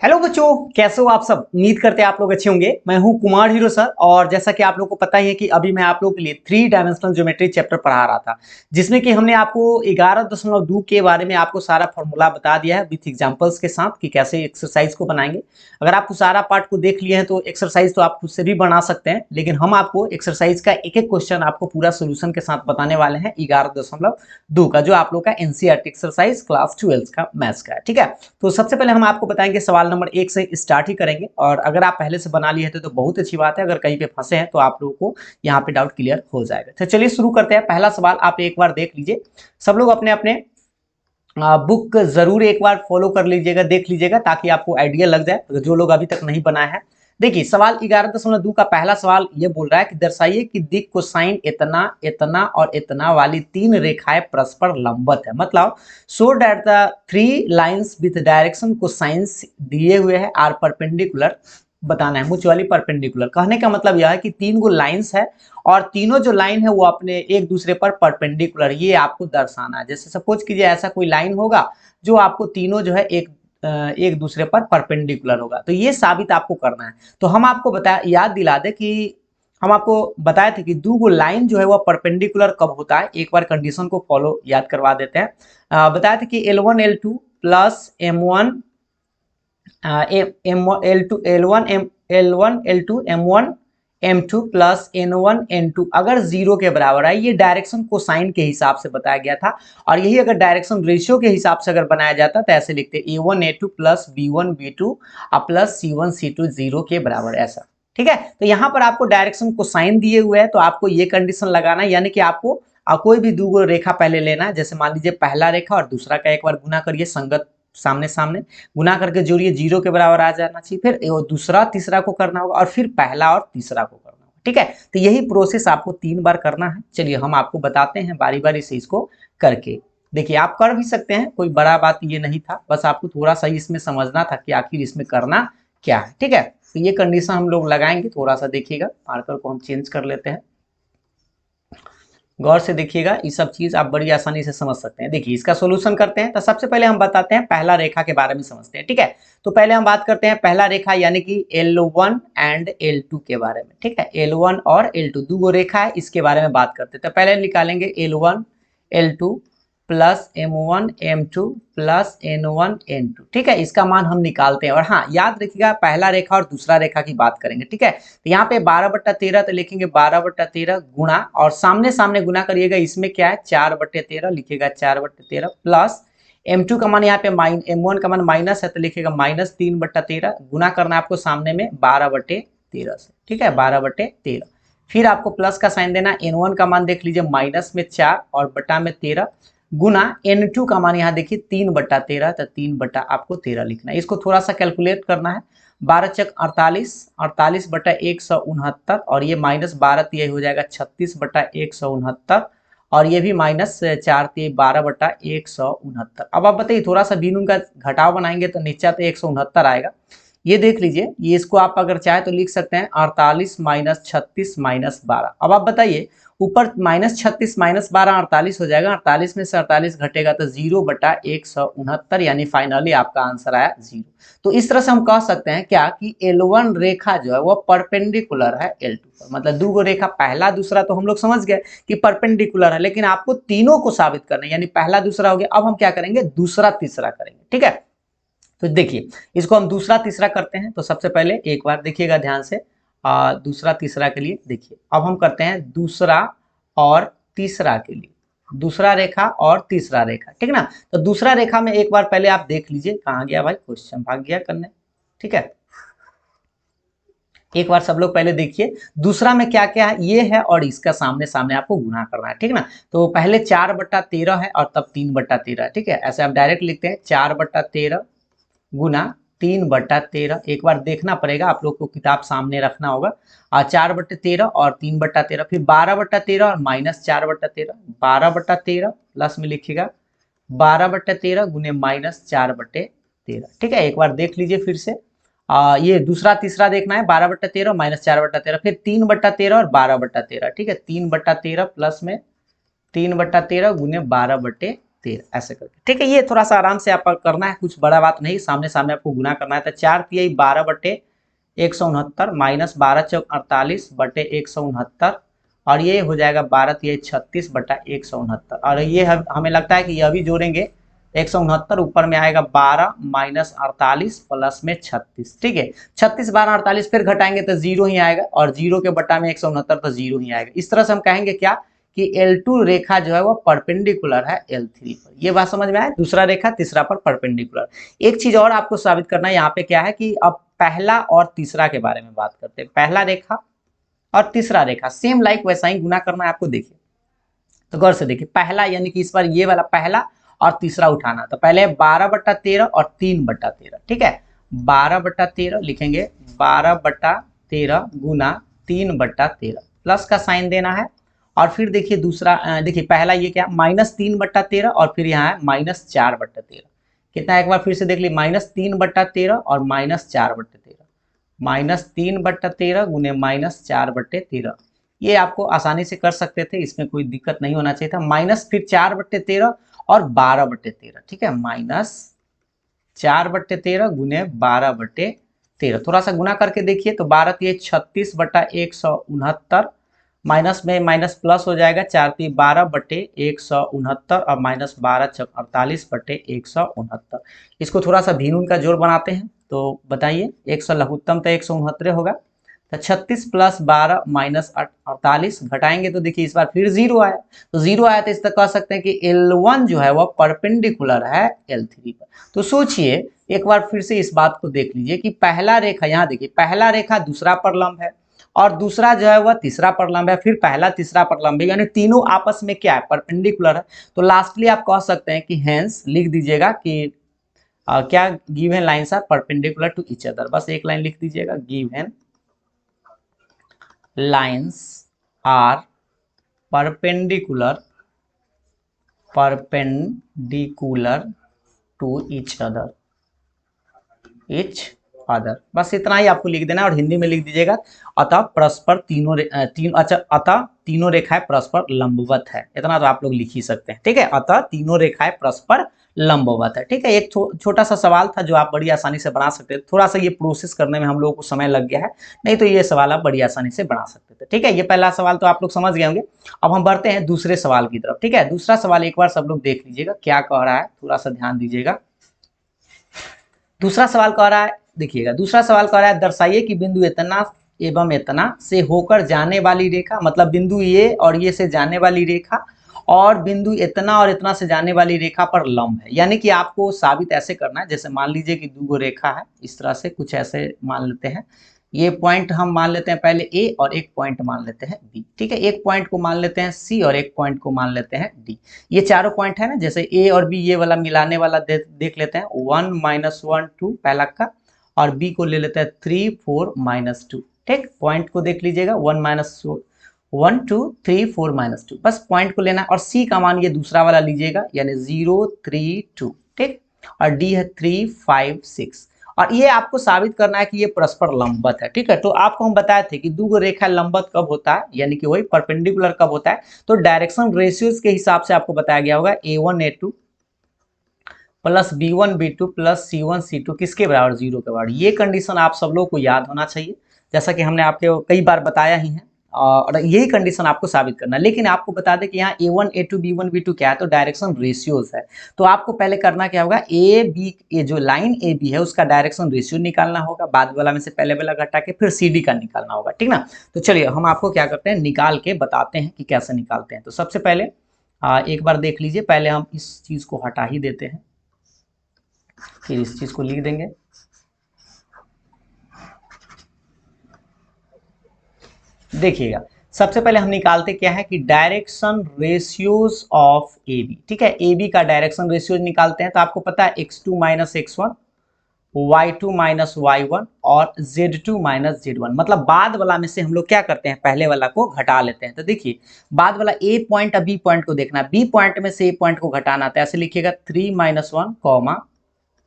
Hello बच्चों, कैसे हो आप सब। उम्मीद करते हैं आप लोग अच्छे होंगे। मैं हूं कुमार हीरो सर और जैसा कि आप लोगों को पता ही है कि अभी मैं आप लोगों के लिए 3 डायमेंशनल ज्योमेट्री चैप्टर पढ़ा रहा था, जिसमें कि हमने आपको 11.2 के बारे में आपको सारा फॉर्मूला बता दिया है विथ एग्जांपल्स के साथ कि कैसे एक्सरसाइज को बनाएंगे। अगर आपको सारा पार्ट को देख लिए हैं तो एक्सरसाइज तो आप खुद से भी बना सकते हैं, लेकिन हम आपको एक्सरसाइज का एक एक क्वेश्चन आपको पूरा सोल्यूशन के साथ बताने वाले हैं 11.2 का, जो आप लोग का एनसीईआरटी एक्सरसाइज क्लास 12 का मैथ्स का है। ठीक है, तो सबसे पहले हम आपको बताएंगे सवाल नंबर 1 से स्टार्ट ही करेंगे, और अगर आप पहले से बना लिए थे तो बहुत अच्छी बात है, अगर कहीं पे फंसे हैं तो आप लोगों को यहाँ पे डाउट क्लियर हो जाएगा। तो चलिए शुरू करते हैं। पहला सवाल आप एक बार देख लीजिए, सब लोग अपने अपने बुक जरूर एक बार फॉलो कर लीजिएगा, देख लीजिएगा, ताकि आपको आइडिया लग जाए जो लोग अभी तक नहीं बनाए हैं। देखिए सवाल 11.2 का पहला सवाल ये बोल रहा है कि दर्शाइए कि दिक् कोसाइन इतना इतना और इतना वाली तीन रेखाएं परस्पर लंबवत है। मतलब so that the three lines with direction cosines दिए हुए हैं आर परपेंडिकुलर बताना है, म्यूचुअली परपेंडिकुलर। कहने का मतलब यह है कि तीन गो लाइंस है और तीनों जो लाइन है वो अपने एक दूसरे पर परपेंडिकुलर, ये आपको दर्शाना है। जैसे सपोज कीजिए ऐसा कोई लाइन होगा जो आपको तीनों जो है एक दूसरे पर परपेंडिकुलर होगा, तो ये साबित आपको करना है। तो हम आपको बताया, याद दिला दे कि हम आपको बताए थे कि दो गो लाइन जो है वह परपेंडिकुलर कब होता है। एक बार कंडीशन को फॉलो याद करवा देते हैं। बताए थे कि L1 L2 plus M1 L1 L2 M1 M2 plus N1 N2 अगर जीरो के बराबर है, ये डायरेक्शन कोसाइन के हिसाब से बताया गया था। और यही अगर डायरेक्शन रेशियो के हिसाब से अगर बनाया जाता तो ऐसे लिखते A1 A2 plus B1 B2 plus C1 C2 zero के बराबर, ऐसा। ठीक है, तो यहाँ पर आपको डायरेक्शन कोसाइन दिए हुए है, तो आपको ये कंडीशन लगाना है, यानी कि आपको कोई भी दो रेखा पहले लेना है। जैसे मान लीजिए पहला रेखा और दूसरा का एक बार गुना करिए, संगत सामने सामने गुना करके जोड़िए, जीरो के बराबर आ जाना चाहिए। फिर दूसरा तीसरा को करना होगा और फिर पहला और तीसरा को करना होगा। ठीक है, तो यही प्रोसेस आपको 3 बार करना है। चलिए हम आपको बताते हैं बारी बारी से इसको करके। देखिए आप कर भी सकते हैं, कोई बड़ा बात ये नहीं था, बस आपको थोड़ा सा इसमें समझना था कि आखिर इसमें करना क्या है। ठीक है, तो ये कंडीशन हम लोग लगाएंगे, थोड़ा सा देखिएगा, मार्कर को हम चेंज कर लेते हैं। गौर से देखिएगा, ये सब चीज आप बड़ी आसानी से समझ सकते हैं। देखिए इसका सॉल्यूशन करते हैं। तो सबसे पहले हम बताते हैं पहला रेखा के बारे में समझते हैं। ठीक है, तो पहले हम बात करते हैं पहला रेखा यानी कि L1 एंड L2 के बारे में। ठीक है, L1 और L2 दो रेखा है, इसके बारे में बात करते हैं। तो पहले निकालेंगे L1 L2 plus M1 M2 plus N1 N2। ठीक है, इसका मान हम निकालते हैं। और हाँ याद रखिएगा, पहला रेखा और दूसरा रेखा की बात करेंगे। ठीक है, तो यहाँ पे 12/13 तो लिखेंगे 12/13 गुणा, और सामने सामने गुना करिएगा, इसमें क्या है 4/13 लिखिएगा 4/13 प्लस M2 का मान यहाँ पे M1 का मान माइनस है तो लिखिएगा -3/13 गुना करना है आपको सामने में 12/13 से। ठीक है, 12/13 फिर आपको प्लस का साइन देना। N1 का मान देख लीजिए माइनस में 4 और बटा में 13 गुना N2 का मान यहाँ देखिए 3/13, तो 3 आपको 13 लिखना है। इसको थोड़ा सा कैलकुलेट करना है। 12 चक 48, 48/169, और ये -12 यही हो जाएगा 36/169, और ये भी -4 12/169। अब आप बताइए, थोड़ा सा बीन का घटाव बनाएंगे तो नीचे तो 169 आएगा। ये देख लीजिए, ये इसको आप अगर चाहे तो लिख सकते हैं 48 - 36 - 12। अब आप बताइए, ऊपर -36 - 12 48 हो जाएगा, 48 में से 48 घटेगा तो 0/169, यानी फाइनली आपका आंसर आया 0। तो इस तरह से हम कह सकते हैं क्या कि L1 रेखा जो है वो परपेंडिकुलर है L2 पर। मतलब दो गो रेखा, पहला दूसरा तो हम लोग समझ गए कि परपेंडिकुलर है, लेकिन आपको तीनों को साबित करना है, यानी पहला दूसरा हो गया। अब हम क्या करेंगे, दूसरा तीसरा करेंगे। ठीक है, तो देखिए इसको हम दूसरा तीसरा करते हैं। तो सबसे पहले एक बार देखिएगा ध्यान से, दूसरा तीसरा के लिए देखिए, अब हम करते हैं दूसरा और तीसरा के लिए, दूसरा रेखा और तीसरा रेखा। ठीक ना, तो दूसरा रेखा में एक बार पहले आप देख लीजिए, कहाँ गया भाई, क्वेश्चन भाग गया करने। ठीक है, एक बार सब लोग पहले देखिए दूसरा में क्या क्या है, ये है, और इसका सामने सामने आपको गुना करना है। ठीक ना, तो पहले 4/13 है और तब 3/13 है। ठीक है, ऐसे आप डायरेक्ट लिखते हैं 4/13 गुना 3/13। एक बार देखना पड़ेगा, आप लोग को किताब सामने रखना होगा। 4/13 और 3/13, फिर 12/13 और -4/13, 12/13 प्लस में लिखिएगा 12/13 गुने -4/13। ठीक है, एक बार देख लीजिए फिर से। ये दूसरा तीसरा देखना है, 12/13 -4/13, फिर 3/13 और 12/13। ठीक है, 3/13 प्लस में 3/13 गुने 12/13। 13 ऐसे करके, ठीक है। ये थोड़ा सा आराम से आपको करना है, कुछ बड़ा बात नहीं, सामने सामने आपको गुना करना है। तो 4 तिहाई 12/169 माइनस 12 चौक 48/169 और ये हो जाएगा 12 तिहाई 36/169 और ये हमें लगता है कि यह भी जोड़ेंगे 169 ऊपर में आएगा 12 माइनस 48 प्लस में 36, ठीक है। 36 12 48 फिर घटाएंगे तो जीरो ही आएगा और जीरो के बटा में 169 तो जीरो ही आएगा। इस तरह से हम कहेंगे क्या कि L2 रेखा जो है वो परपेंडिकुलर है L3 पर। ये बात समझ में आया। दूसरा रेखा तीसरा पर परपेंडिकुलर। एक चीज और आपको साबित करना है, यहाँ पे क्या है कि अब पहला और तीसरा के बारे में बात करते हैं। पहला रेखा और तीसरा रेखा सेम लाइक वैसा ही गुना करना है आपको। देखिए तो गौर से देखिए, पहला यानी कि इस बार ये वाला पहला और तीसरा उठाना, तो पहले 12/13 और 3/13, ठीक है। 12/13 लिखेंगे, 12/13 गुना 3/13 प्लस का साइन देना है। और फिर देखिए दूसरा, देखिए पहला ये क्या -3/13 और फिर यहाँ है -4/13। कितना, एक बार फिर से देख ली, -3/13 और -4/13, -3/13 गुने -4/13। ये आपको आसानी से कर सकते थे, इसमें कोई दिक्कत नहीं होना चाहिए था। माइनस फिर 4/13 और 12/13, ठीक है। -4/13 गुने 12/13, थोड़ा सा गुना करके देखिए तो 12 तिहाई 36/169 माइनस में माइनस प्लस हो जाएगा, 4 तिहाई 12/169 और माइनस 12 चौक 48/169। इसको थोड़ा सा भीन का जोड़ बनाते हैं तो बताइए, 100 लघुत्तम तो 169 होगा, तो 36 प्लस 12 माइनस 48 घटाएंगे तो देखिए इस बार फिर जीरो आया। तो जीरो आया तो इस तरह कह सकते हैं कि L1 जो है वह परपेंडिकुलर है L3 पर। तो सोचिए एक बार फिर से इस बात को देख लीजिए कि पहला रेखा, यहाँ देखिए पहला रेखा दूसरा पर लंब है और दूसरा जो है वह तीसरा पर लंब है, फिर पहला तीसरा पर लंब है, यानी तीनों आपस में क्या है, परपेंडिकुलर है। तो लास्टली आप कह सकते हैं कि हेंस लिख दीजिएगा कि क्या given lines are perpendicular to each other. बस एक लाइन लिख दीजिएगा, given lines are perpendicular to each other। बस इतना ही आपको लिख देना और हिंदी में लिख दीजिएगा, अतः परस्पर अतः तीनों रेखाएं परस्पर लंबवत है। इतना तो आप लोग लिख ही सकते हैं, ठीक है। अतः तीनों रेखाएं परस्पर लंबवत है, ठीक है। एक छोटा सा सवाल था जो आप बड़ी आसानी से बना सकते थे। थोड़ा सा ये प्रोसेस करने में हम लोगों को समय लग गया है, नहीं तो ये सवाल आप बड़ी आसानी से बना सकते थे, ठीक है। ये पहला सवाल तो आप लोग समझ गए होंगे। अब हम बढ़ते हैं दूसरे सवाल की तरफ, ठीक है। दूसरा सवाल एक बार सब लोग देख लीजिएगा क्या कह रहा है, थोड़ा सा ध्यान दीजिएगा। दूसरा सवाल कह रहा है, देखिएगा दूसरा सवाल कह रहा है, दर्शाइए कि बिंदु इतना एवं इतना से होकर जाने वाली रेखा, मतलब बिंदु ये और ये से जाने वाली रेखा और बिंदु इतना और इतना से जाने वाली रेखा पर लंब है। यानी कि आपको साबित ऐसे करना है, जैसे मान लीजिए कि दो रेखा है, इस तरह से कुछ ऐसे मान लेते हैं। ये पॉइंट हम मान लेते हैं पहले ए और एक पॉइंट मान लेते हैं बी, ठीक है। एक पॉइंट को मान लेते हैं सी और एक पॉइंट को मान लेते हैं डी। ये चारों पॉइंट है ना, जैसे ए और बी, ये वाला मिलाने वाला देख लेते हैं, 1 - 1 2 पहला का, और बी को ले लेते हैं 3 4 - 2, ठीक। पॉइंट को देख लीजिएगा, 1 - 1 2 3 4 - 2, बस पॉइंट को लेना। और सी का मान ये दूसरा वाला लीजिएगा, यानी 0 3 2, ठीक। और डी है 3 5 6। और ये आपको साबित करना है कि ये परस्पर लंबवत है, ठीक है। तो आपको हम बताए थे कि दो रेखा लंबवत कब होता है, यानी कि वही परपेंडिकुलर कब होता है, तो डायरेक्शन रेशियोज के हिसाब से आपको बताया गया होगा, A1 A2 plus B1 B2 plus C1 C2 किसके बराबर, 0 के बराबर। ये कंडीशन आप सब लोग को याद होना चाहिए, जैसा कि हमने आपके कई बार बताया ही है, और यही कंडीशन आपको साबित करना है। लेकिन आपको बता दें कि यहाँ A1 A2 B1 B2 क्या है, तो डायरेक्शन रेशियोज है। तो आपको पहले करना क्या होगा, ए बी, ये जो लाइन ए बी है उसका डायरेक्शन रेशियो निकालना होगा, बाद वाला में से पहले वाला घटा के फिर सी डी का निकालना होगा, ठीक ना। तो चलिए हम आपको क्या करते हैं, निकाल के बताते हैं कि कैसे निकालते हैं। तो सबसे पहले एक बार देख लीजिए, पहले हम इस चीज को हटा ही देते हैं, फिर इस चीज को लिख देंगे। देखिएगा सबसे पहले हम निकालते क्या है कि direction ratios of A B, ठीक है। ए बी का डायरेक्शन रेशियोज निकालते हैं, तो आपको पता है x2 - x1, y2 - y1 और z2 - z1, मतलब बाद वाला में से हम लोग क्या करते हैं, पहले वाला को घटा लेते हैं। तो देखिए बाद वाला ए पॉइंट और बी पॉइंट को देखना, बी पॉइंट में से ए पॉइंट को घटाना, तो ऐसे लिखिएगा 3 - 1 कॉमा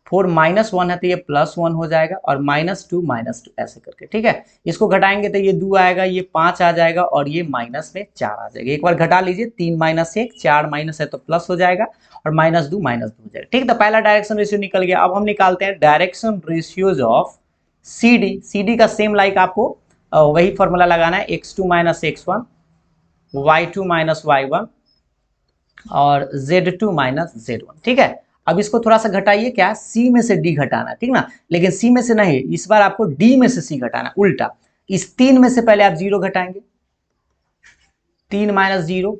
4 -1 है तो ये +1 हो जाएगा, और -2 ऐसे करके, ठीक है। इसको घटाएंगे तो ये 2 आएगा, ये 5 आ जाएगा, और ये माइनस में 4 आ जाएगा। एक बार घटा लीजिए, 3 - 1, 4 माइनस है तो प्लस हो जाएगा, और -2 हो जाएगा, ठीक। तो पहला डायरेक्शन रेशियो निकल गया। अब हम निकालते हैं डायरेक्शन रेशियोज ऑफ CD का सेम लाइक आपको वही फॉर्मूला लगाना है, x2 - x1, y2 - y1 और Z2 - Z1, ठीक है। अब इसको थोड़ा सा घटाइए, क्या C में से D घटाना, ठीक ना। लेकिन C में से नहीं, इस बार आपको D में से C घटाना, उल्टा। इस 3 में से पहले आप 0 घटाएंगे, 3 - 0,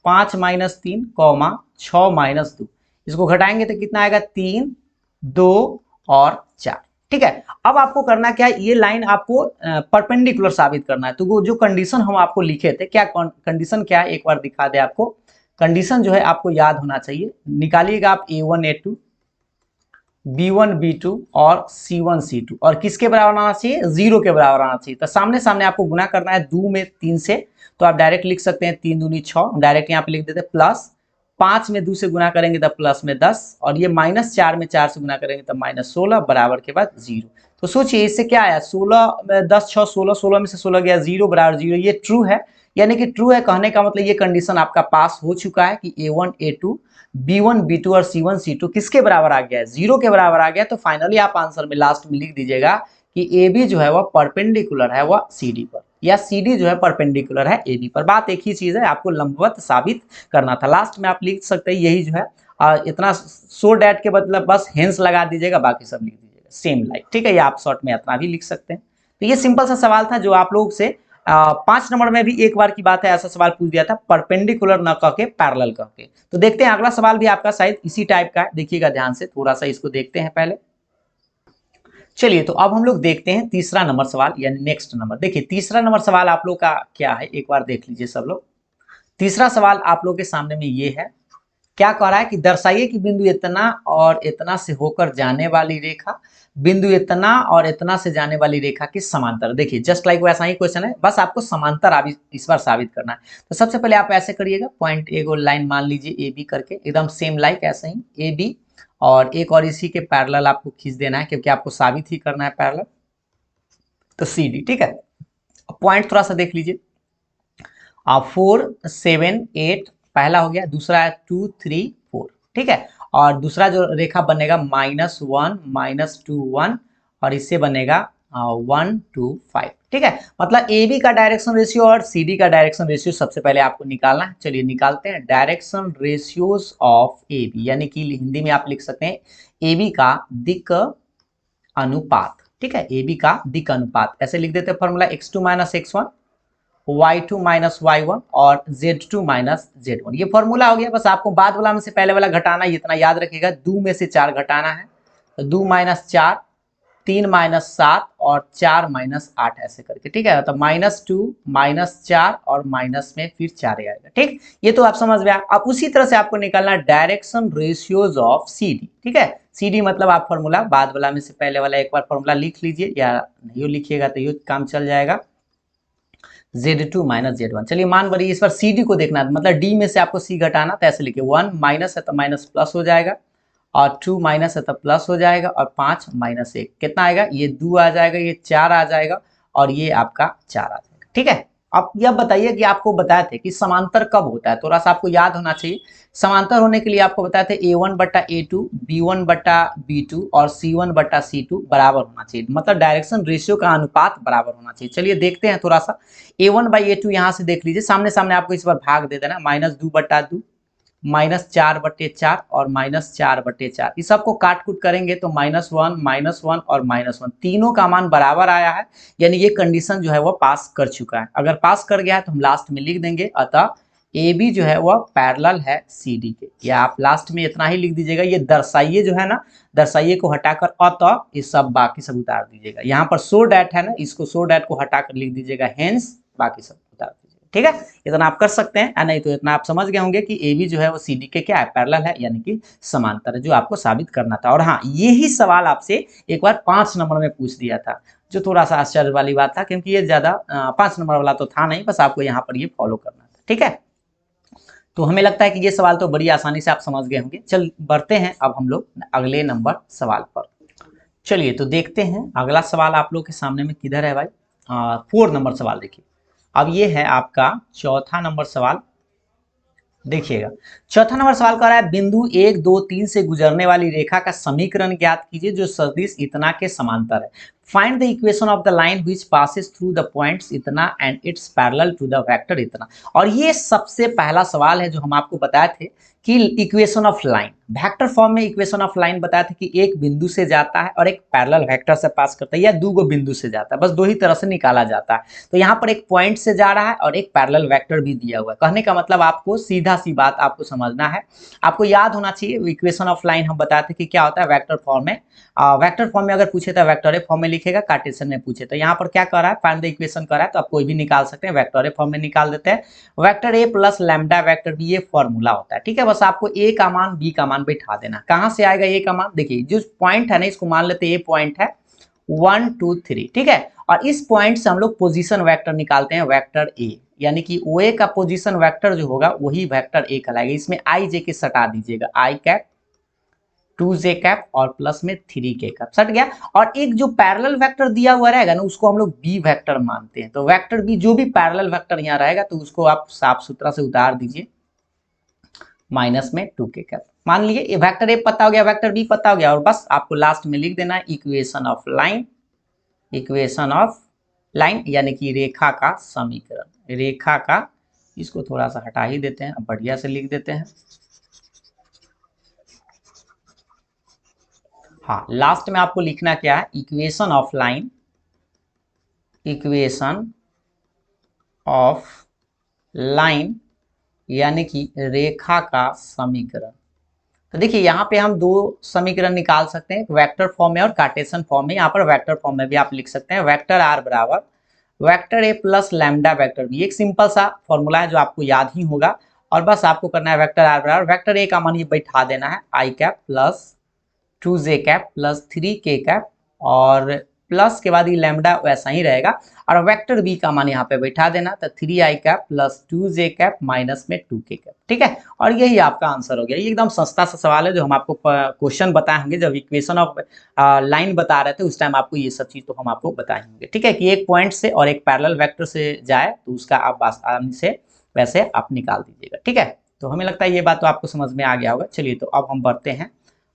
5 - 3, 6 - 2। इसको घटाएंगे तो कितना आएगा, 3, 2 और 4, ठीक है। अब आपको करना क्या है, ये लाइन आपको परपेंडिकुलर साबित करना है। तो वो जो कंडीशन हम आपको लिखे थे, क्या कंडीशन क्या है, एक बार दिखा दे आपको। कंडीशन जो है आपको याद होना चाहिए, निकालिएगा आप A1 A2, B1 B2 और C1 C2, और किसके बराबर आना चाहिए, 0 के बराबर आना चाहिए। तो सामने सामने आपको गुना करना है 2 में 3 से, तो आप डायरेक्ट लिख सकते हैं 3 दूनी 6, डायरेक्ट यहाँ पे लिख देते हैं, प्लस 5 में 2 से गुना करेंगे तो प्लस में 10, और ये -4 में 4 से गुना करेंगे तो -16, बराबर के बाद 0। तो सोचिए इससे क्या आया, 16 10 6 16, 16 में से 16 गया, 0 बराबर 0, ये ट्रू है। यानी कि ट्रू है कहने का मतलब ये कंडीशन आपका पास हो चुका है कि A1 A2 B1 B2 और C1 C2 किसके बराबर आ गया है, 0 के बराबर आ गया। तो फाइनली आप आंसर में लास्ट में लिख दीजिएगा कि AB जो है वह परपेंडिकुलर है वह CD पर, या CD जो है परपेंडिकुलर है AB पर। बात एक ही चीज है, आपको लंबवत साबित करना था। लास्ट में आप लिख सकते हैं यही जो है, इतना सो डैट के मतलब बस हेंस लगा दीजिएगा, बाकी सब लिख दीजिएगा सेम लाइक, ठीक है। ये आप शॉर्ट में इतना भी लिख सकते हैं। तो ये सिंपल सा सवाल था जो आप लोग से 5 नंबर में भी एक बार की बात है ऐसा सवाल पूछ दिया था, परपेंडिकुलर न कह के पैरेलल कह के। तो देखते हैं अगला सवाल भी आपका शायद इसी टाइप का है, देखिएगा ध्यान से, थोड़ा सा इसको देखते हैं पहले। चलिए तो अब हम लोग देखते हैं तीसरा नंबर सवाल, यानी नेक्स्ट नंबर। देखिए तीसरा नंबर सवाल आप लोग का क्या है, एक बार देख लीजिए सब लोग। तीसरा सवाल आप लोग के सामने में ये है, क्या कह रहा है कि दर्शाइए कि बिंदु इतना और इतना से होकर जाने वाली रेखा बिंदु इतना और इतना से जाने वाली रेखा की समांतर। देखिए जस्ट लाइक वैसा ही क्वेश्चन है, बस आपको समांतर आप इस बार साबित करना है। तो सबसे पहले आप ऐसे करिएगा, पॉइंट ए को लाइन मान लीजिए ए बी करके, एकदम सेम लाइक ऐसे ही ए बी, और एक और इसी के पैरेलल आपको खींच देना है क्योंकि आपको साबित ही करना है पैरेलल। तो सी डी, ठीक है। पॉइंट थोड़ा सा देख लीजिए, 4 7 8 पहला हो गया, दूसरा है 2 3 4, ठीक है। और दूसरा जो रेखा बनेगा -1 -2 1, और इससे बनेगा 1 2 5, ठीक है। मतलब ए बी का डायरेक्शन रेशियो और सी डी का डायरेक्शन रेशियो सबसे पहले आपको निकालना है। चलिए निकालते हैं, direction ratios of A B, यानी कि हिंदी में आप लिख सकते हैं ए बी का दिक् अनुपात, ठीक है। ए बी का दिक् अनुपात ऐसे लिख देते हैं, formula x2 - x1, y2 - y1 और z2 - z1। ये फॉर्मूला हो गया। बस आपको बाद वाला में से पहले वाला घटाना है, इतना याद रखिएगा। 2 में से 4 घटाना है, तो 2 - 4, 3 - 7 और 4 - 8 ऐसे करके, ठीक है। तो -2 -4 और माइनस में फिर 4 आएगा, ठीक। ये तो आप समझ गया। अब उसी तरह से आपको निकालना direction ratios of C D, ठीक है। सी डी मतलब आप फॉर्मूला बाद वाला में से पहले वाला एक बार फॉर्मूला लिख लीजिए, या नहीं लिखिएगा तो ये काम चल जाएगा, Z2 - Z1। चलिए मान बढ़िए, इस बार CD को देखना है, मतलब D में से आपको C घटाना, तो ऐसे लिखिए 1 माइनस है तो माइनस प्लस हो जाएगा, और 2 माइनस है तो प्लस हो जाएगा, और 5 - 1 कितना आएगा, ये 2 आ जाएगा, ये 4 आ जाएगा, और ये आपका 4 आ जाएगा, ठीक है। अब यह बताइए कि आपको बताए थे कि समांतर कब होता है, थोड़ा सा आपको याद होना चाहिए। समांतर होने के लिए आपको बताए थे A1/A2, B1/B2 और C1/C2 बराबर होना चाहिए, मतलब डायरेक्शन रेशियो का अनुपात बराबर होना चाहिए। चलिए देखते हैं थोड़ा सा, A1/A2 यहाँ से देख लीजिए, सामने सामने आपको इस बार भाग दे देना, -2/2, -4/4 और -4/4। इस सबको काट कूट करेंगे तो -1 और -1 तीनों का मान बराबर आया है, यानी ये कंडीशन जो है वो पास कर चुका है। अगर पास कर गया है तो हम लास्ट में लिख देंगे, अतः ए बी जो है वह पैरेलल है सी डी के, या आप लास्ट में इतना ही लिख दीजिएगा। ये दर्शाइए जो है ना, दर्शाइए को हटाकर अतः ये सब बाकी सब उतार दीजिएगा। यहाँ पर सो डैट है ना, इसको सो डैट को हटाकर लिख दीजिएगा हेंस, बाकी सब उतार दीजिएगा, ठीक है। इतना आप कर सकते हैं, नहीं तो इतना आप समझ गए होंगे कि ए बी जो है वो सी डी के क्या है, पैरेलल है, यानी कि समांतर है, जो आपको साबित करना था। और हाँ, यही सवाल आपसे एक बार 5 नंबर में पूछ दिया था, जो थोड़ा सा आश्चर्य वाली बात था, क्योंकि ये ज्यादा 5 नंबर वाला तो था नहीं, बस आपको यहाँ पर ये फॉलो करना था, ठीक है। तो हमें लगता है कि ये सवाल तो बड़ी आसानी से आप समझ गए होंगे। चल बढ़ते हैं अब हम लोग अगले नंबर सवाल पर। चलिए तो देखते हैं अगला सवाल आप लोग के सामने में किधर है भाई। 4 नंबर सवाल देखिए। अब ये है आपका चौथा नंबर सवाल। देखिएगा चौथा नंबर सवाल कह रहा है बिंदु 1 2 3 से गुजरने वाली रेखा का समीकरण ज्ञात कीजिए जो सदिश इतना के समांतर है। Find the equation of the line which passes through the points इतना and its parallel to the vector इतना। और ये सबसे पहला सवाल है जो हम आपको बताए थे कि equation of line vector form में इक्वेशन ऑफ लाइन बताया था कि एक बिंदु से जाता है और एक पैरेलल वेक्टर से पास करता है या दो गो बिंदु से जाता है, बस दो ही तरह से निकाला जाता है। तो यहाँ पर एक पॉइंट से जा रहा है और एक पैरेलल वेक्टर भी दिया हुआ है। कहने का मतलब आपको सीधा सी बात आपको समझना है, आपको याद होना चाहिए इक्वेशन ऑफ लाइन हम बताते हैं कि क्या होता है वेक्टर फॉर्म में। वेक्टर फॉर्म में अगर पूछे तो वेक्टर फॉर्म में लिखेगा, कार्टेशियन में पूछे तो यहाँ पर क्या कर रहा है फाइंड द इक्वेशन कर रहा है, तो आप कोई भी निकाल सकते हैं, वेक्टर फॉर्म में निकाल देते हैं। Vector A plus lambda vector B ये फॉर्मूला होता है, ठीक है। बस आपको ए का मान बी का मान बैठा देना। कहां से आएगा ए का मान, देखिए जो पॉइंट है ना इसको मान लेते हैं ए पॉइंट है 1 2 3, ठीक है। और इस पॉइंट से हम लोग पोजीशन वेक्टर निकालते हैं, वेक्टर ए यानी कि ओ ए का पोजीशन वेक्टर जो होगा वही वेक्टर ए कहलाएगा। इसमें आई जे के सटा दीजिएगा, आई कैप 2j कैप और प्लस में 3k कैप सट गया। और एक जो पैरेलल वेक्टर दिया हुआ रहेगा ना उसको हम लोग बी वेक्टर मानते हैं। तो वेक्टर बी जो भी पैरेलल वेक्टर यहाँ रहेगा तो उसको आप साफ सुथरा से उतार दीजिए माइनस में 2k कैप। मान लीजिए वेक्टर ए पता हो गया, वेक्टर बी पता हो गया, और बस आपको लास्ट में लिख देना है equation of line, equation of line यानी कि रेखा का समीकरण, रेखा का। इसको थोड़ा सा हटा ही देते हैं, अब बढ़िया से लिख देते हैं। हाँ लास्ट में आपको लिखना क्या है, equation of line, equation of line यानी कि रेखा का समीकरण। तो देखिए यहाँ पे हम दो समीकरण निकाल सकते हैं, वेक्टर फॉर्म में और कार्टेशियन फॉर्म में। यहाँ पर वेक्टर फॉर्म में भी आप लिख सकते हैं वेक्टर आर बराबर vector A plus lambda vector B. एक सिंपल सा फॉर्मूला है जो आपको याद ही होगा, और बस आपको करना है वेक्टर आर बराबर वेक्टर ए का मान ये बैठा देना है I cap plus 2j cap plus 3k cap, और प्लस के बाद ये लैम्डा वैसा ही रहेगा, और वेक्टर बी का मान यहाँ पे बैठा देना तो 3i cap plus 2j cap minus में 2k कैप, ठीक है। और यही आपका आंसर हो गया। ये एकदम सस्ता सा सवाल है जो हम आपको क्वेश्चन बताए होंगे जब इक्वेशन ऑफ लाइन बता रहे थे उस टाइम आपको ये सब चीज तो हम आपको बताए होंगे, ठीक है, कि एक पॉइंट से और एक पैरेलल वेक्टर से जाए तो उसका आप आसानी से वैसे आप निकाल दीजिएगा, ठीक है। तो हमें लगता है ये बात तो आपको समझ में आ गया होगा। चलिए तो अब हम बढ़ते हैं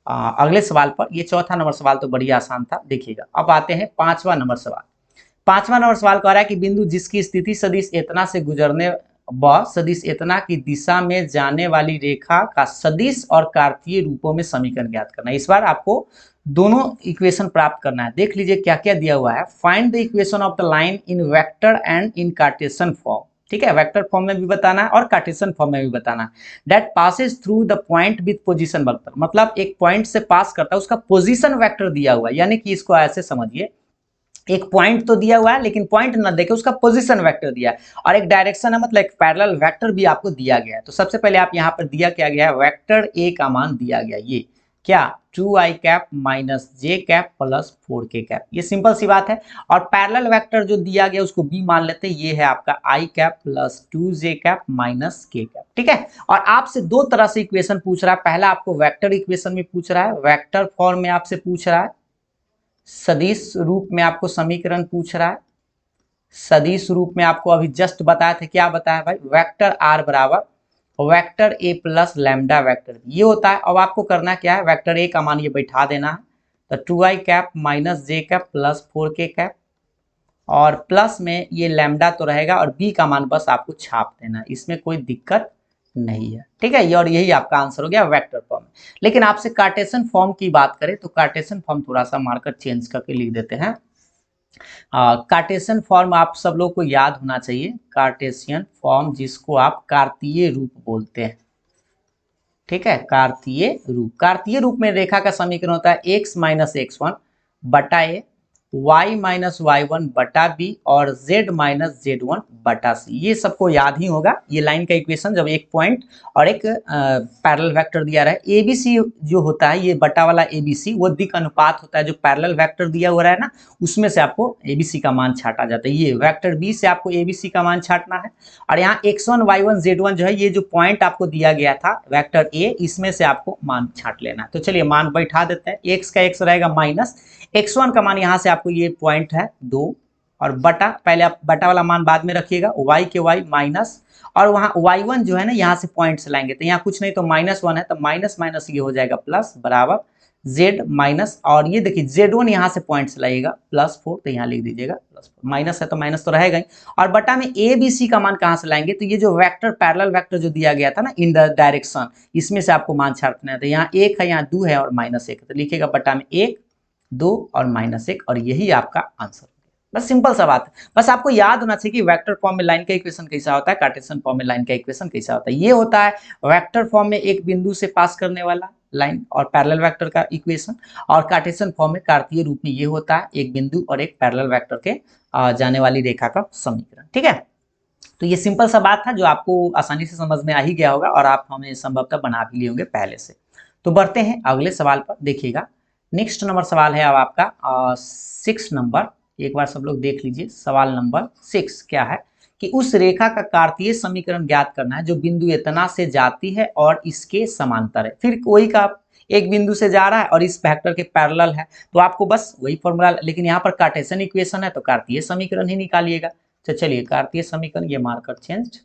अगले सवाल पर। ये चौथा नंबर सवाल तो बड़ी आसान था, देखिएगा। अब आते हैं पांचवा नंबर सवाल। पांचवा नंबर सवाल कह रहा है कि बिंदु जिसकी स्थिति सदिश इतना से गुजरने व सदिश इतना की दिशा में जाने वाली रेखा का सदिश और कार्तीय रूपों में समीकरण ज्ञात करना है। इस बार आपको दोनों इक्वेशन प्राप्त करना है। देख लीजिए क्या क्या दिया हुआ है। Find the equation of the line in vector and in Cartesian form, ठीक है, वेक्टर फॉर्म में भी बताना है और कार्टेशियन फॉर्म में भी बताना है। That passes through the point with position vector, मतलब एक पॉइंट से पास करता है उसका पोजीशन वेक्टर दिया हुआ है, यानी कि इसको ऐसे समझिए एक पॉइंट तो दिया हुआ है लेकिन पॉइंट न देके उसका पोजीशन वेक्टर दिया है, और एक डायरेक्शन है मतलब एक पैरेलल वेक्टर भी आपको दिया गया है। तो सबसे पहले आप यहाँ पर दिया क्या गया है, वेक्टर ए का मान दिया गया ये क्या 2i कैप माइनस जे कैप प्लस 4k कैप, ये सिंपल सी बात है। और पैरेलल वेक्टर जो दिया गया उसको b मान लेते हैं, ये है आपका i cap plus 2j cap minus k cap, ठीक है। और आपसे दो तरह से इक्वेशन पूछ रहा है, पहला आपको वेक्टर इक्वेशन में पूछ रहा है, वेक्टर फॉर्म में आपसे पूछ रहा है, सदिश रूप में आपको समीकरण पूछ रहा है। सदिश रूप में आपको अभी जस्ट बताया था, क्या बताया भाई, वेक्टर आर बराबर vector A plus lambda vector ये होता है। अब आपको करना क्या है, वेक्टर ए का मान ये बैठा देना है, तो 2i कैप माइनस जे कैप प्लस 4k कैप, और प्लस में ये लैम्डा तो रहेगा और बी का मान बस आपको छाप देना है, इसमें कोई दिक्कत नहीं है, ठीक है। ये और यही आपका आंसर हो गया वेक्टर फॉर्म। लेकिन आपसे कार्टेशियन फॉर्म की बात करें तो कार्टेशियन फॉर्म थोड़ा सा मार्कर चेंज करके लिख देते हैं। कार्टेशियन फॉर्म आप सब लोग को याद होना चाहिए, कार्टेशियन फॉर्म जिसको आप कार्तीय रूप बोलते हैं, ठीक है, कार्तीय रूप। कार्तीय रूप में रेखा का समीकरण होता है x माइनस x1 बटा ए y माइनस वाई वन बटा बी और z माइनस जेड वन बटा सी। ये सबको याद ही होगा, ये लाइन का इक्वेशन जब एक पॉइंट और एक पैरेलल वेक्टर दिया रहा है। एबीसी जो होता है ये बटा वाला एबीसी वो दिक अनुपात होता है, जो पैरेलल वेक्टर दिया हुआ है ना उसमें से आपको एबीसी का मान छाटा जाता है। ये वेक्टर बी से आपको एबीसी का मान छाटना है और यहाँ x1 y1 z1 जो है ये जो पॉइंट आपको दिया गया था वेक्टर ए, इसमें से आपको मान छाट लेना है। तो चलिए मान बैठा देते हैं। x का x रहेगा माइनस x1 का मान यहाँ से आपको ये पॉइंट है 2 और बटा, पहले आप बटा वाला मान बाद में रखिएगा, y के y माइनस और वहाँ y1 जो है ना यहाँ से पॉइंट से लाएंगे तो यहाँ कुछ नहीं तो -1 है तो माइनस माइनस ये हो जाएगा प्लस बराबर z माइनस और ये देखिए z1 यहाँ से पॉइंट से लाइएगा +4 तो यहाँ लिख दीजिएगा +4, माइनस है तो माइनस तो रहेगा ही। और बटा में a b c का मान कहाँ से लाएंगे तो ये जो वेक्टर पैरेलल वेक्टर जो दिया गया था ना इन द डायरेक्शन, इसमें से आपको मान छाटना है। तो यहाँ 1 है, यहाँ 2 है और -1 है तो लिखिएगा बटा में 1 2 और -1 और यही आपका आंसर। बस सिंपल सा बात है, बस आपको याद होना चाहिए कि वेक्टर फॉर्म में लाइन का इक्वेशन कैसा होता है, कार्टेशियन फॉर्म में लाइन का इक्वेशन कैसा होता है। ये होता है वेक्टर फॉर्म में एक बिंदु से पास करने वाला लाइन और पैरेलल वेक्टर का इक्वेशन, और कार्टेशियन फॉर्म में कार्तीय रूप में ये होता है एक बिंदु और एक पैरेलल वेक्टर के जाने वाली रेखा का समीकरण। ठीक है, तो ये सिंपल सा बात था जो आपको आसानी से समझ में आ ही गया होगा और आप हमें संभवतः बना भी लिए होंगे पहले से। तो बढ़ते हैं अगले सवाल पर। देखिएगा नेक्स्ट नंबर सवाल है अब आपका 6 नंबर, एक बार सब लोग देख लीजिए। सवाल नंबर 6 क्या है कि उस रेखा का कार्तीय समीकरण ज्ञात करना है जो बिंदु इतना से जाती है और इसके समांतर है। फिर कोई का एक बिंदु से जा रहा है और इस वेक्टर के पैरेलल है तो आपको बस वही फॉर्मूला, लेकिन यहाँ पर कार्टेशियन इक्वेशन है तो कार्तीय समीकरण ही निकालिएगा। तो चलिए कार्तीय समीकरण, ये मार्कर चेंज,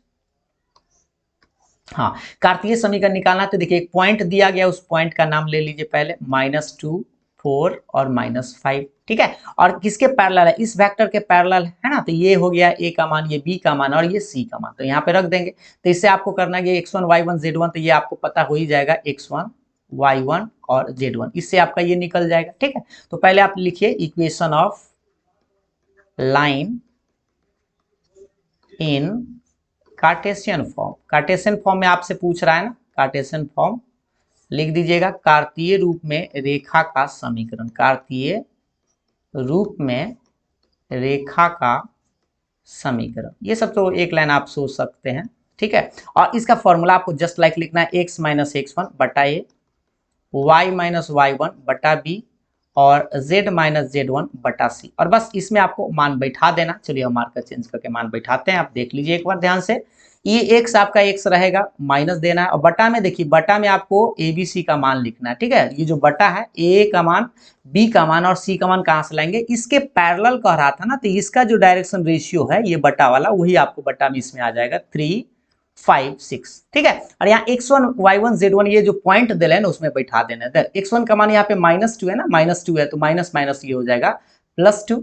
हाँ कार्तीय समीकरण निकालना है तो देखिए एक पॉइंट दिया गया, उस पॉइंट का नाम ले लीजिए पहले -2 4 और -5। ठीक है, और किसके पैरेलल है, इस वेक्टर के पैरेलल है ना, तो ये हो गया a का मान, ये b का मान और ये c का मान, तो यहाँ पे रख देंगे। तो इससे आपको करना है x1 y1 z1, तो ये आपको पता हो ही जाएगा x1 y1 और z1, इससे आपका ये निकल जाएगा। ठीक है, तो पहले आप लिखिए equation of line in Cartesian form. Cartesian form में आपसे पूछ रहा है ना, कार्टेशियन फॉर्म लिख दीजिएगा कार्तीय रूप में रेखा का समीकरण, कार्तीय रूप में रेखा का समीकरण, ये सब तो एक लाइन आप सोच सकते हैं। ठीक है, और इसका फॉर्मूला आपको जस्ट लाइक लिखना है x माइनस x1 बटा a, y माइनस y1 बटा b और z माइनस z1 बटा c, और बस इसमें आपको मान बैठा देना। चलिए हम मार्कर चेंज करके मान बैठाते हैं, आप देख लीजिए एक बार ध्यान से। ये x आपका x रहेगा, माइनस देना है और बटा में देखिए, बटा में आपको ए बी सी का मान लिखना है। ठीक है, ये जो बटा है a का मान, b का मान और c का मान कहाँ से लाएंगे, इसके पैरेलल कह रहा था ना, तो इसका जो डायरेक्शन रेशियो है ये बटा वाला, वही आपको बटा में इसमें आ जाएगा 3 5 6। ठीक है, और यहाँ x1 y1 z1 ये जो पॉइंट दे रहे हैं ना उसमें बैठा देना है। x1 का मान यहाँ पे -2 है ना, -2 है तो माइनस माइनस ये हो जाएगा +2,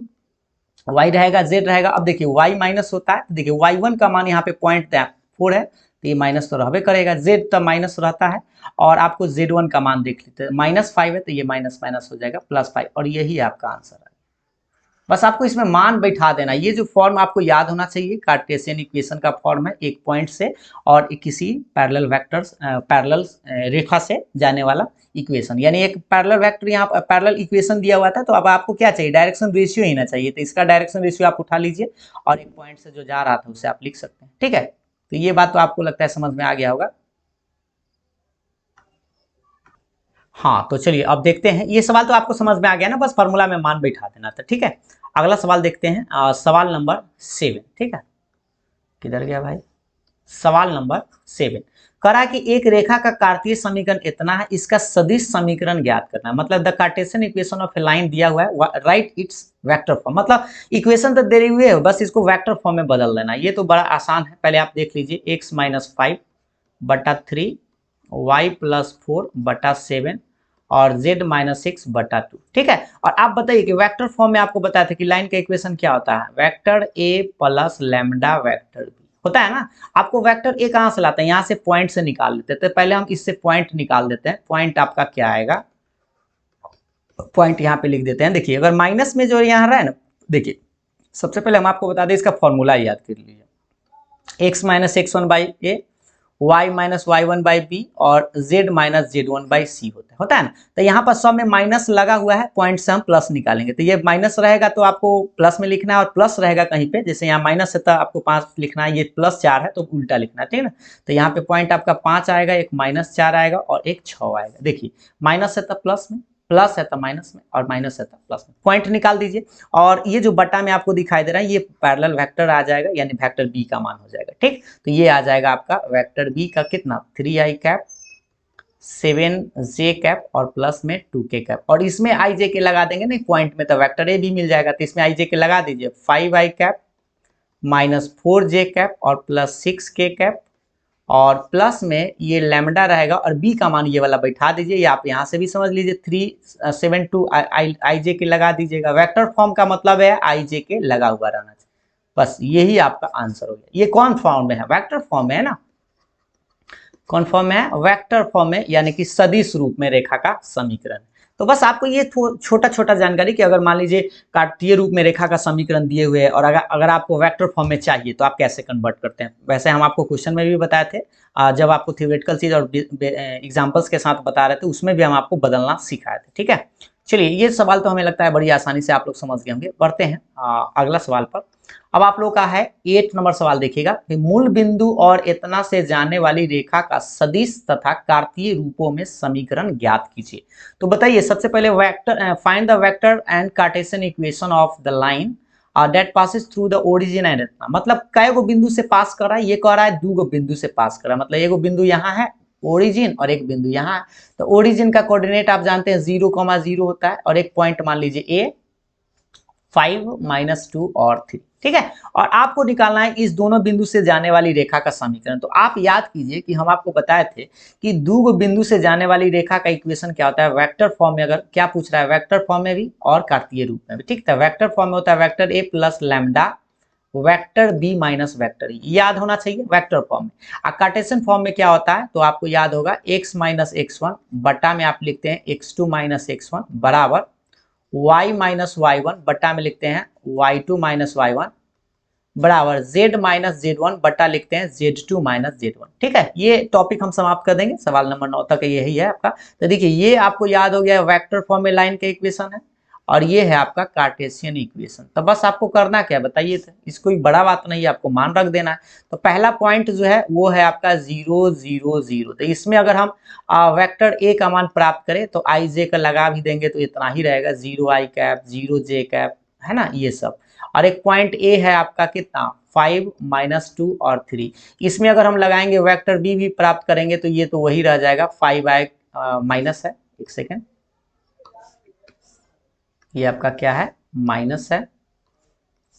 y रहेगा z रहेगा। अब देखिए y माइनस होता है तो देखिए y1 का मान यहाँ पे पॉइंट 4 है तो ये माइनस तो रहबे करेगा, z तो माइनस रहता है और आपको z1 का मान देख लेते हैं, -5 है तो ये माइनस माइनस हो जाएगा +5 और यही आपका आंसर है। बस आपको इसमें मान बैठा देना। ये जो फॉर्म आपको याद होना चाहिए, कार्टेशियन इक्वेशन का फॉर्म है, एक पॉइंट से और किसी पैरेलल वेक्टर्स पैरेलल रेखा से जाने वाला इक्वेशन, यानी एक पैरेलल वेक्टर यहाँ पैरेलल इक्वेशन दिया हुआ था तो अब आपको क्या चाहिए, डायरेक्शन रेशियो ही ना चाहिए, तो इसका डायरेक्शन रेशियो आप उठा लीजिए और एक पॉइंट से जो जा रहा था उसे आप लिख सकते हैं। ठीक है, तो ये बात तो आपको लगता है समझ में आ गया होगा। हाँ तो चलिए अब देखते हैं, ये सवाल तो आपको समझ में आ गया ना, बस फार्मूला में मान बैठा देना था। ठीक है, अगला सवाल देखते हैं, सवाल नंबर 7। ठीक है, किधर गया भाई, सवाल नंबर 7 करा कि एक रेखा का कार्तीय समीकरण इतना है, इसका सदिश समीकरण ज्ञात करना है। मतलब the Cartesian equation of A line दिया हुआ है, राइट इट्स वेक्टर फॉर्म, मतलब इक्वेशन तो दे हुए है, बस इसको वेक्टर फॉर्म में बदल देना। ये तो बड़ा आसान है, पहले आप देख लीजिए x माइनस 5 बटा 3 y प्लस 4 बटा 7 और z माइनस 6 बटा 2। ठीक है, और आप बताइए कि वेक्टर फॉर्म में आपको बताया था कि लाइन का इक्वेशन क्या होता है, vector a plus lambda vector b होता है ना। आपको वेक्टर a कहाँ से लाते हैं, यहाँ से पॉइंट से निकाल लेते हैं, तो पहले हम इससे पॉइंट निकाल देते हैं। पॉइंट आपका क्या आएगा, पॉइंट यहाँ पे लिख देते हैं। देखिए अगर माइनस में जो यहाँ रहा है ना, देखिए सबसे पहले हम आपको बता दें इसका फॉर्मूला याद कर लीजिए, x minus x1 by A y minus Y one by B और z minus Z one by C होता है ना। तो यहाँ पर सब में माइनस लगा हुआ है, पॉइंट से हम प्लस निकालेंगे। तो ये माइनस रहेगा तो आपको प्लस में लिखना है, और प्लस रहेगा कहीं पे, जैसे यहाँ माइनस है तो आपको 5 लिखना है, ये प्लस 4 है तो उल्टा लिखना है, ठीक है ना। तो यहाँ पे पॉइंट आपका 5 आएगा, एक माइनस 4 आएगा और एक 6 आएगा। देखिए माइनस है तो प्लस में, प्लस है तो माइनस में, और माइनस है तो प्लस में, पॉइंट निकाल दीजिए। और ये जो बटा में आपको दिखाई दे रहा है ये पैरेलल वेक्टर आ जाएगा, यानी वेक्टर बी का मान हो जाएगा, ठीक। तो ये आ जाएगा आपका वेक्टर बी का कितना 3i कैप 7j कैप और प्लस में 2k कैप, और इसमें आई जे के लगा देंगे नहीं पॉइंट में, तो वेक्टर ए भी मिल जाएगा। तो इसमें आई जे के लगा दीजिए 5i cap minus 4j cap और प्लस 6k कैप, और प्लस में ये लैम्डा रहेगा और बी का मान ये वाला बैठा दीजिए, ये आप यहाँ से भी समझ लीजिए 372 आई जे के लगा दीजिएगा। वेक्टर फॉर्म का मतलब है आई जे के लगा हुआ रहना चाहिए, बस यही आपका आंसर हो गया। ये कौन फॉर्म में है, वेक्टर फॉर्म में है ना, कौन फॉर्म में है, वेक्टर फॉर्म में, यानी कि सदिश रूप में रेखा का समीकरण। तो बस आपको ये छोटा छोटा जानकारी कि अगर मान लीजिए काकटीय रूप में रेखा का समीकरण दिए हुए हैं और अगर आपको वेक्टर फॉर्म में चाहिए तो आप कैसे कन्वर्ट करते हैं। वैसे हम आपको क्वेश्चन में भी बताए थे, जब आपको थियोरेटिकल चीज और एग्जाम्पल्स के साथ बता रहे थे उसमें भी हम आपको बदलना सिखाए थे, ठीक है। चलिए ये सवाल तो हमें लगता है बड़ी आसानी से आप लोग समझ गए होंगे। बढ़ते हैं अगला सवाल पर। अब आप लोग का है 8 नंबर सवाल, देखिएगा कि मूल बिंदु और इतना से जाने वाली रेखा का सदिश तथा कार्तीय रूपों में समीकरण ज्ञात कीजिए। तो बताइए सबसे पहले vector, find the vector and Cartesian equation of the line that passes through the origin and इतना। मतलब कई गो बिंदु से पास कर रहा है, ये कह रहा है 2 गो बिंदु से पास कर रहा है, मतलब एक बिंदु यहाँ है ओरिजिन और एक बिंदु यहाँ है। तो ओरिजिन का कोऑर्डिनेट आप जानते हैं 0,0 होता है, और एक पॉइंट मान लीजिए ए 5 माइनस 2 और 3, ठीक है। और आपको निकालना है इस दोनों बिंदु से जाने वाली रेखा का समीकरण। तो आप याद कीजिए कि हम आपको बताए थे कि 2 बिंदु से जाने वाली रेखा का इक्वेशन क्या होता है वेक्टर फॉर्म में, अगर क्या पूछ रहा है वेक्टर फॉर्म में भी और कार्तीय रूप में भी, ठीक है। वेक्टर फॉर्म में होता है vector A plus lambda vector B minus vector E, याद होना चाहिए वेक्टर फॉर्म में। कार्टेशियन फॉर्म में क्या होता है तो आपको याद होगा x माइनस x1 बटा में आप लिखते हैं x2 माइनस x1 बराबर y माइनस y1 बटा में लिखते हैं y2 माइनस y1 बराबर z माइनस z1 बटा लिखते हैं z2 माइनस z1, ठीक है। ये टॉपिक हम समाप्त कर देंगे, सवाल नंबर 9 तक यही है आपका। तो देखिए ये आपको याद हो गया वेक्टर फॉर्म में लाइन का इक्वेशन है, और ये है आपका कार्टेशियन इक्वेशन। तो बस आपको करना क्या बताइए, तो इसको कोई बड़ा बात नहीं है, आपको मान रख देना है। तो पहला पॉइंट जो है वो है आपका 0 0 0। तो इसमें अगर हम वेक्टर ए का मान प्राप्त करें तो आई जे का लगा भी देंगे तो इतना ही रहेगा 0i कैप 0j कैप, है ना ये सब। और एक पॉइंट ए है आपका कितना 5 माइनस 2 और 3, इसमें अगर हम लगाएंगे वेक्टर बी भी प्राप्त करेंगे तो ये तो वही रह जाएगा 5i माइनस है, एक सेकेंड, ये आपका क्या है माइनस है,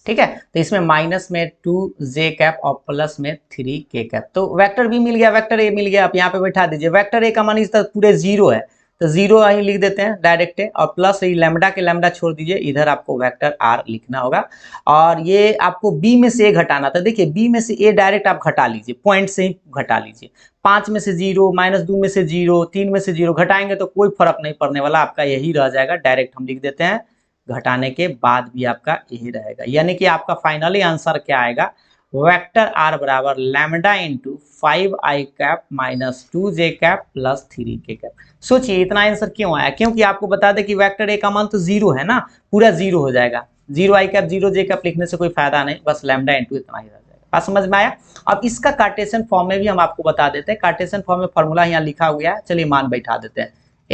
ठीक है। तो इसमें माइनस में 2j कैप और प्लस में 3k कैप। तो वेक्टर बी मिल गया, वेक्टर ए मिल गया, आप यहाँ पे बैठा दीजिए। वेक्टर ए का मान इस तरह पूरे 0 है तो 0 ही लिख देते हैं डायरेक्ट, और प्लस लैम्डा के लैम्डा छोड़ दीजिए, इधर आपको वेक्टर आर लिखना होगा। और ये आपको बी में से ए घटाना था, देखिए बी में से ए डायरेक्ट आप घटा लीजिए, पॉइंट से ही घटा लीजिए। 5 में से 0 माइनस 2 में से 0 3 में से 0 घटाएंगे तो कोई फर्क नहीं पड़ने वाला, आपका यही रह जाएगा। डायरेक्ट हम लिख देते हैं, घटाने के बाद भी आपका यही रहेगा, यानी कि आपका फाइनली आंसर क्या आएगा वेक्टर आर बराबर lambda into 5i cap minus 2j cap plus 3k cap. सोचिए इतना आंसर क्यों आया, क्योंकि आपको बता दें कि वेक्टर ए का मान तो 0 है ना, पूरा 0 हो जाएगा, 0i कैप 0j कैप लिखने से कोई फायदा नहीं, बस लैम्डा इंटू इतना ही रह जाएगा। बात समझ में आया। अब इसका कार्टेशियन फॉर्म में भी हम आपको बता देते हैं, कार्टेशियन फॉर्म में फॉर्मूला यहाँ लिखा हुआ है, चलिए मान बैठा देते हैं।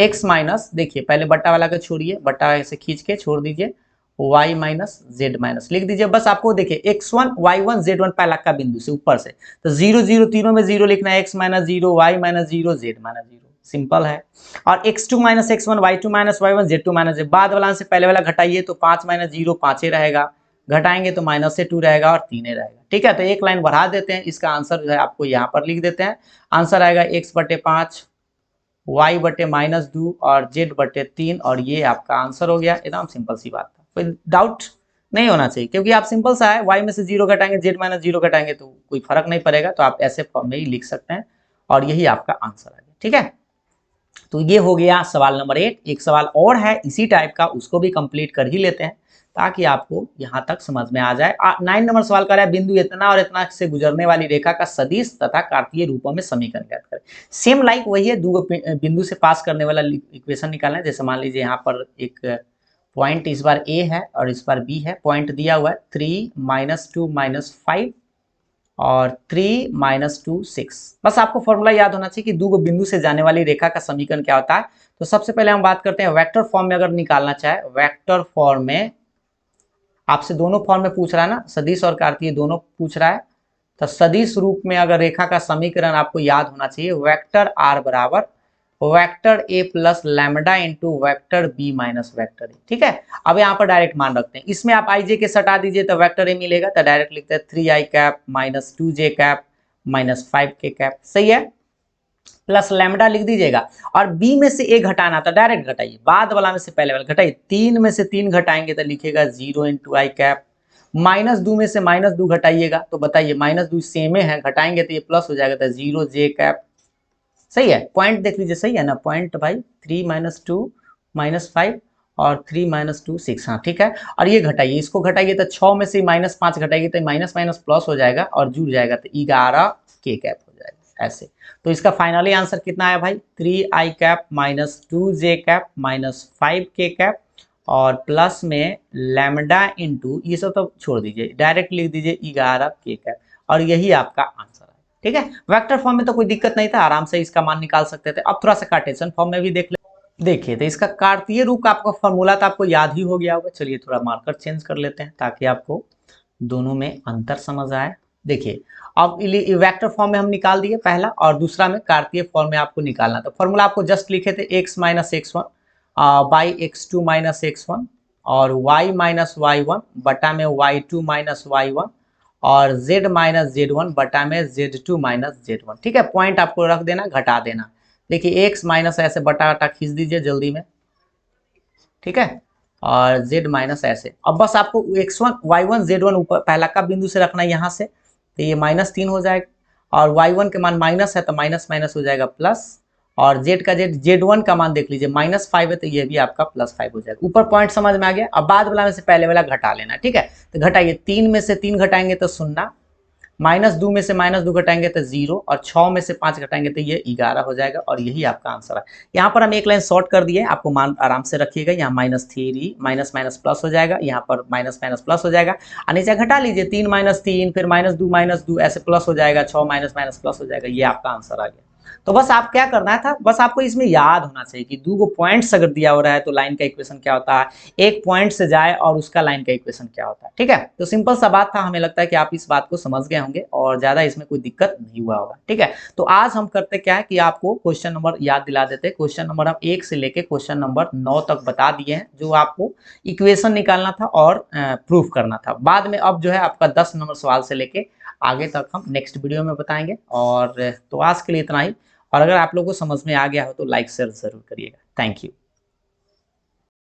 x माइनस, देखिए पहले बट्टा वाला को छोड़िए, बट्टा ऐसे खींच के छोड़ दीजिए, y माइनस z माइनस लिख दीजिए। बस आपको देखिए x1 y1 z1 पहला का बिंदु से ऊपर से, तो 0 0 तीनों में 0 लिखना है, x minus 0 y minus 0 z minus 0, simple है। और x2 minus x1 y2 minus y1 z2 minus z, बाद वाला से पहले वाला घटाइए तो 5 माइनस 0 5 रहेगा, घटाएंगे तो माइनस से 2 रहेगा और 3 रहेगा, ठीक है। तो एक लाइन बढ़ा देते हैं, इसका आंसर जो है आपको यहाँ पर लिख देते हैं। आंसर आएगा x/5 y बटे माइनस 2 और z बटे 3, और ये आपका आंसर हो गया। एकदम सिंपल सी बात था, कोई डाउट नहीं होना चाहिए, क्योंकि आप सिंपल सा है, y में से 0 घटाएंगे z माइनस 0 घटाएंगे तो कोई फर्क नहीं पड़ेगा, तो आप ऐसे फॉर्म में ही लिख सकते हैं, और यही आपका आंसर आ गया, ठीक है। तो ये हो गया सवाल नंबर 8। एक सवाल और है इसी टाइप का, उसको भी कंप्लीट कर ही लेते हैं ताकि आपको यहाँ तक समझ में आ जाए। 9 नंबर सवाल कर रहा है, बिंदु इतना और इतना से गुजरने वाली रेखा का सदिश तथा कार्तीय रूपों में समीकरण ज्ञात करें। सेम लाइक वही है, दो बिंदु से पास करने वाला इक्वेशन निकालना है। जैसे मान लीजिए यहाँ पर एक पॉइंट इस बार ए है और इस बार बी है। पॉइंट दिया हुआ है 3 -2 -5 और 3 -2 6। बस आपको फॉर्मूला याद होना चाहिए कि दो बिंदु से जाने वाली रेखा का समीकरण क्या होता है। तो सबसे पहले हम बात करते हैं वेक्टर फॉर्म में। अगर निकालना चाहे वेक्टर फॉर्म में, आपसे दोनों फॉर्म में पूछ रहा है ना, सदिश और कार्तीय दोनों पूछ रहा है। तो सदिश रूप में अगर रेखा का समीकरण आपको याद होना चाहिए, वेक्टर आर बराबर vector A plus lambda into vector B minus vector A. ठीक है, अब यहाँ पर डायरेक्ट मान रखते हैं, इसमें आप आई जे के सटा दीजिए तो वेक्टर ए मिलेगा। तो डायरेक्ट लिखते हैं 3i cap minus 2j cap minus 5k cap. सही है, प्लस लैम्डा लिख दीजिएगा और बी में से ए घटाना तो डायरेक्ट घटाइए, बाद वाला में से पहले वाला घटाइए। 3 में से 3 घटाएंगे तो लिखेगा 0 इंटू आई कैप। -2 में से -2 घटाइएगा तो बताइए -2 सेम है, घटाएंगे तो ये प्लस हो जाएगा तो 0j कैप। सही है, पॉइंट देख लीजिए, सही है ना पॉइंट भाई। 3 -2 -5 और 3 -2 6। हाँ ठीक है, और ये घटाइए, इसको घटाइए तो 6 में से -5 घटाइए तो माइनस माइनस प्लस हो जाएगा और जुड़ जाएगा तो 11k कैप हो जाएगा ऐसे। तो इसका फाइनली आंसर कितना आया भाई, 3i cap minus 2j cap minus 5k cap और प्लस में लैम्डा इंटू, ये सब तो छोड़ दीजिए, डायरेक्ट लिख दीजिए 11k कैप और यही आपका आंसर है। ठीक है, वेक्टर फॉर्म में तो कोई दिक्कत नहीं था, आराम से इसका मान निकाल सकते थे। अब थोड़ा सा कार्टेशियन फॉर्म में भी देख ले। देखिए, तो इसका कार्तीय रूप का आपका फॉर्मूला तो आपको याद ही हो गया होगा। चलिए थोड़ा मार्कर चेंज कर लेते हैं ताकि आपको दोनों में अंतर समझ आए। देखिए, अब वेक्टर फॉर्म में हम निकाल दिए पहला, और दूसरा में कार्तीय फॉर्म में आपको निकालना। तो फॉर्मूला आपको जस्ट लिखे थे x minus x1 by x2 minus x1 और y माइनस y1 बटा में y2 माइनस y1 और z माइनस z1 बटा में z2 माइनस z1। ठीक है, पॉइंट आपको रख देना, घटा देना। देखिए x माइनस ऐसे बटा बटा खींच दीजिए जल्दी में। ठीक है, और z माइनस ऐसे। अब बस आपको x1 y1 z1 ऊपर पहला का बिंदु से रखना है यहाँ से, तो ये -3 हो जाएगा और y1 के मान माइनस है तो माइनस माइनस हो जाएगा प्लस, और z का z1 का मान देख लीजिए -5 है तो ये भी आपका +5 हो जाएगा। ऊपर पॉइंट समझ में आ गया। अब बाद वाला में से पहले वाला घटा लेना। ठीक है, तो घटाइए, 3 में से 3 घटाएंगे तो 0, -2 में से -2 घटाएंगे तो 0 और 6 में से 5 घटाएंगे तो ये 11 हो जाएगा और यही आपका आंसर है। यहाँ पर हम एक लाइन शॉर्ट कर दिए, आपको मान आराम से रखिएगा। यहाँ -3 माइनस माइनस प्लस हो जाएगा, यहाँ पर माइनस माइनस प्लस हो जाएगा और नीचे घटा लीजिए, 3 -3 फिर -2 ऐसे प्लस हो जाएगा, 6 माइनस माइनस प्लस हो जाएगा। ये आपका आंसर आ गया। तो बस आप क्या करना था, बस आपको इसमें याद होना चाहिए कि दो पॉइंट्स अगर दिया हो रहा है तो लाइन का इक्वेशन क्या होता है, एक पॉइंट से जाए और उसका लाइन का इक्वेशन क्या होता है। ठीक है, तो सिंपल सा बात था, हमें लगता है कि आप इस बात को समझ गए होंगे और ज्यादा इसमें कोई दिक्कत नहीं हुआ होगा। ठीक है, तो आज हम करते क्या है कि आपको क्वेश्चन नंबर याद दिला देते हैं। क्वेश्चन नंबर हम 1 से लेके क्वेश्चन नंबर 9 तक बता दिए हैं, जो आपको इक्वेशन निकालना था और प्रूफ करना था। बाद में अब जो है आपका 10 नंबर सवाल से लेके आगे तक हम नेक्स्ट वीडियो में बताएंगे। और तो आज के लिए इतना ही, और अगर आप लोगों को समझ में आ गया हो तो लाइक शेयर जरूर करिएगा। Thank you.